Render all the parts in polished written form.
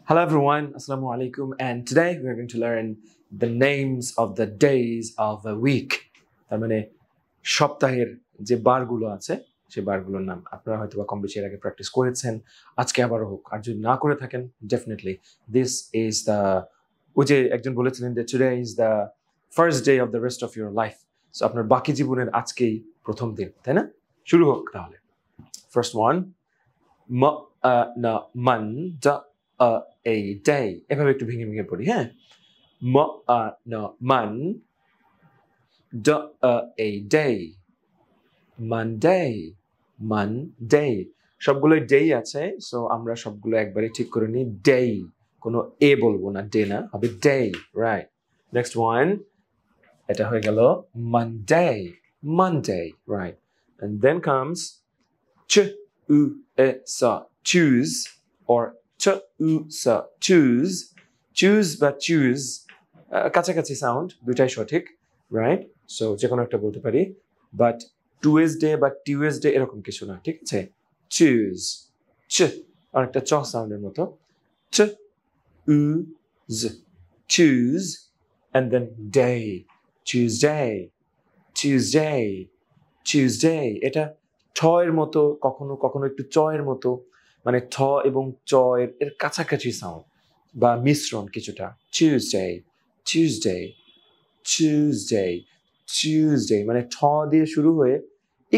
Hello everyone, Assalamu alaikum, and today we're going to learn the names of the days of a week. তার মানে সপ্তাহের যে বারগুলো আছে সেই বারগুলোর নাম আপনারা হয়তো বা কম বেশি এর আগে প্র্যাকটিস করেছেন, আজকে আবারও হোক, আর যদি না করে থাকেন ডেফিনেটলি দিস ইজ দ্য ওই যে একজন বলেছিলেন যে today is the first day of the rest of your life. So আপনার বাকি জীবনের আজকেই প্রথম দিন, তাই না? শুরু হোক তাহলে। ফার্স্ট ওয়ান, মান a day এভাবে একটু ভেঙে ভেঙে পড়ি, হ্যাঁ? মান a day, Monday, Monday, সবগুলোই ডেই আছে, সো আমরা সবগুলো একবারে ঠিক করে নিই। ডেই, কোনো এ বলবো না, ডে না, হবে ডেই, রাইট। নেক্সট ওয়ান, এটা হয়ে গেল Monday, Monday, right. And then comes choose or choose, choose বা choose কাছাকাছি সাউন্ড, দুটাই সঠিক, রাইট? সো যে কোনো একটা বলতে পারি, বাট টুয়েসডে বা টিউসডে এরকম কিছু না, ঠিক আছে? চুজ, চ অনেকটা চ সাউন্ডের মতো, চ উজ, choose, and then day, Tuesday, Tuesday, Tuesday. এটা ঠ এর মতো, কখনো কখনো একটু চ এর মতো, মানে ঠ এবং চ এর কাছাকাছি সাউন্ড বা মিশ্রণ কিছুটা। টিউসডে, টিউসডে, টিউসডে, টিউসডে, মানে ঠ দিয়ে শুরু হয়ে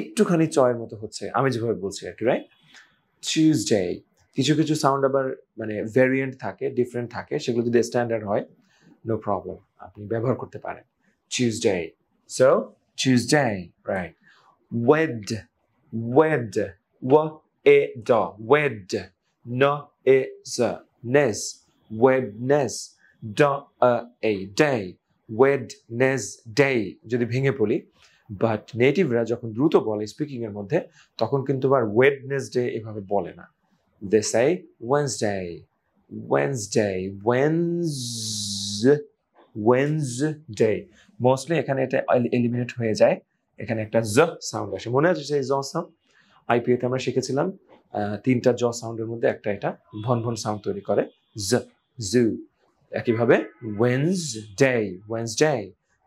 একটুখানি চ এর মতো হচ্ছে, আমি যেভাবে বলছি আর কি, রাইট? টিউসডে। কিছু কিছু সাউন্ড আবার মানে ভ্যারিয়েন্ট থাকে, ডিফারেন্ট থাকে, সেগুলো যদি স্ট্যান্ডার্ড হয় নো প্রবলেম, আপনি ব্যবহার করতে পারেন। Tuesday, so Tuesday, right. Wed, wed, wed, wed, ন এ জ, নেস, ওয়েডনেস, ড এ ডে, ওয়েডনেসডে যদি ভেঙে পড়ি, বাট নেটিভরা যখন দ্রুত বলে স্পিকিং এর মধ্যে, তখন কিন্তু আবার ওয়েডনেসডে এভাবে বলে না, দে সে ওয়েডনেসডে, ওয়েডনেসডে, ওয়েডনেসডে। মোস্টলি এখানে এটা এলিমিনেট হয়ে যায়, এখানে একটা জ সাউন্ড আসে, মনে আছে সেই জ সাউন্ড? আইপিএতে আমরা শিখেছিলাম তিনটা জ সাউন্ডের মধ্যে একটা এটা ভন ভন সাউন্ড তৈরি করে, জ, জু। একইভাবে Wednesday, Wednesday,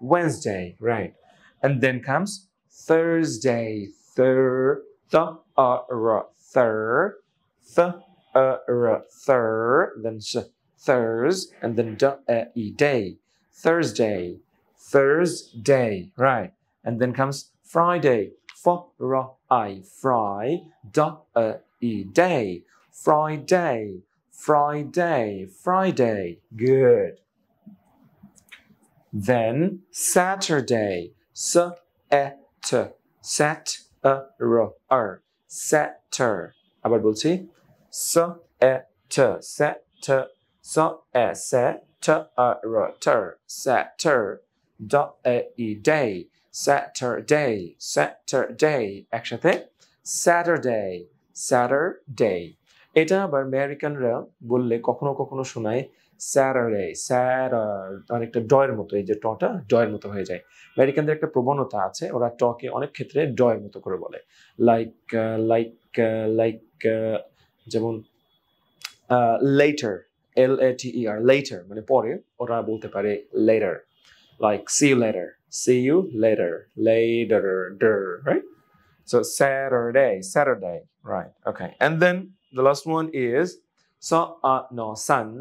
Wednesday, right. And then comes Thursday, thir, then thurs, and then day, Thursday, Thursday, right. And then comes Friday, fry, day, Friday, Friday, Friday, good. Then Saturday, Satter, আবার বলছি, Satter, day, Saturday, Saturday, একসাথে Saturday, Saturday। এটা আবার আমেরিকানরা বললে কখনো কখনো শোনায় স্যাটারডে, অনেকটা ডয়ের মতো, এই যে টটা ডয়ের মতো হয়ে যায়। আমেরিকানদের একটা প্রবণতা আছে, ওরা টকে অনেক ক্ষেত্রে ডয়ের মতো করে বলে, লাইক লাইক লাইক যেমন লেটার, LATER, লেটার মানে পরে, ওরা বলতে পারে later, like see you later, see you later, later, right? So Saturday, Saturday, right? Okay, and then the last one is sun,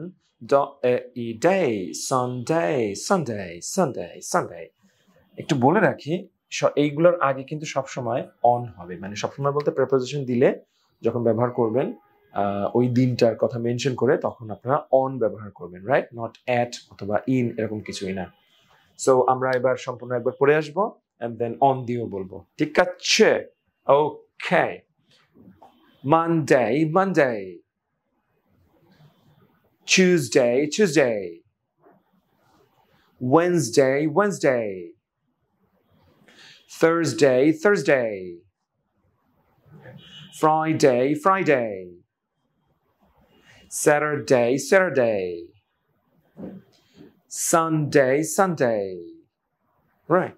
day, Sunday, Sunday, Sunday, Sunday. একটু বলে রাখি, এইগুলোর আগে কিন্তু সবসময় অন হবে, মানে সবসময় বলতে প্রেপোজিশন দিলে যখন ব্যবহার করবেন ওই দিনটার কথা মেনশন করে, তখন আপনারা অন ব্যবহার করবেন, রাইট? নট অ্যাট অথবা ইন, এরকম কিছুই না। সো আমরা এবার সম্পূর্ণ একবার পড়ে আসবো, and then on দিয়েও বলবো, ঠিক আছে? ওকে। Monday, Monday, Tuesday, Tuesday, Wednesday, Wednesday, Thursday, Thursday, Friday, Friday, Saturday, Saturday, Sunday, Sunday, right?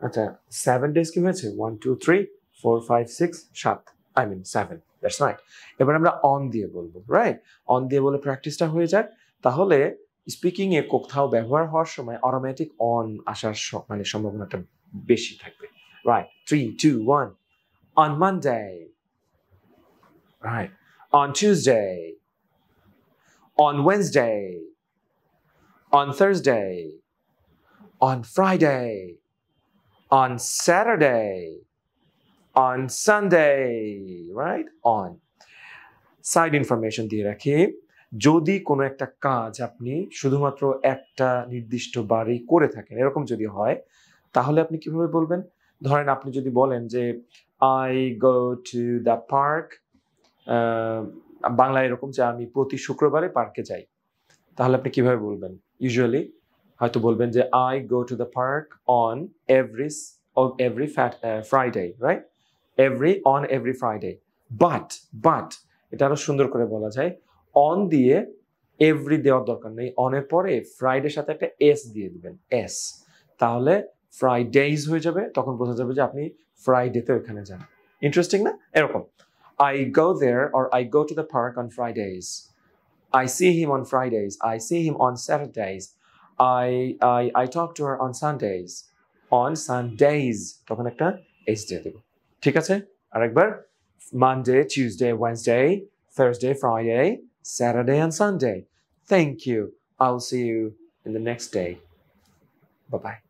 আচ্ছা 7 days কি হয়েছে? 1 2 3 4 5 6 7, I mean 7, দ্যাটস রাইট। এবার আমরা অন দিয়ে বলবো, রাইট? অন দিয়ে বলে প্র্যাকটিসটা হয়ে যাক, তাহলে স্পিকিং এ কোথাও ব্যবহার হওয়ার সময় অটোমেটিক অন আসার মানে সম্ভাবনাটা বেশি থাকবে, right? 3 2 1 on Monday, right? On Tuesday, on Wednesday, on Thursday, on Friday, on Saturday, on Sunday, right? On. Side information দিয়ে রাখি, যদি কোনো একটা কাজ আপনি শুধুমাত্র একটা নির্দিষ্ট বারেই করে থাকেন, এরকম যদি হয়, তাহলে আপনি কিভাবে বলবেন? ধরেন আপনি যদি বলেন যে I go to the park, বাংলায় এরকম যে আমি প্রতি শুক্রবারে পার্কে যাই, তাহলে আপনি কিভাবে বলবেন? ইউজুয়ালি হয়তো বলবেন যে I go to the park on every Friday, right? On every Friday. But এটা আরো সুন্দর করে বলা যায়, অন দিয়ে এভরি দেওয়ার দরকার নেই, অনের পরে ফ্রাইডের সাথে একটা এস দিয়ে দিবেন, এস, তাহলে ফ্রাইডেজ হয়ে যাবে, তখন বোঝা যাবে যে আপনি ফ্রাইডেতে ওখানে যান। ইন্টারেস্টিং না? এরকম I go there or I go to the park on Fridays. I see him on Fridays. I see him on Saturdays. I talk to her on Sundays. On Sundays তখন একটা এস দিয়ে দেব। ঠিক আছে? আরেকবার, Monday, Tuesday, Wednesday, Thursday, Friday, Saturday, and Sunday. Thank you. I'll see you in the next day. Bye-bye.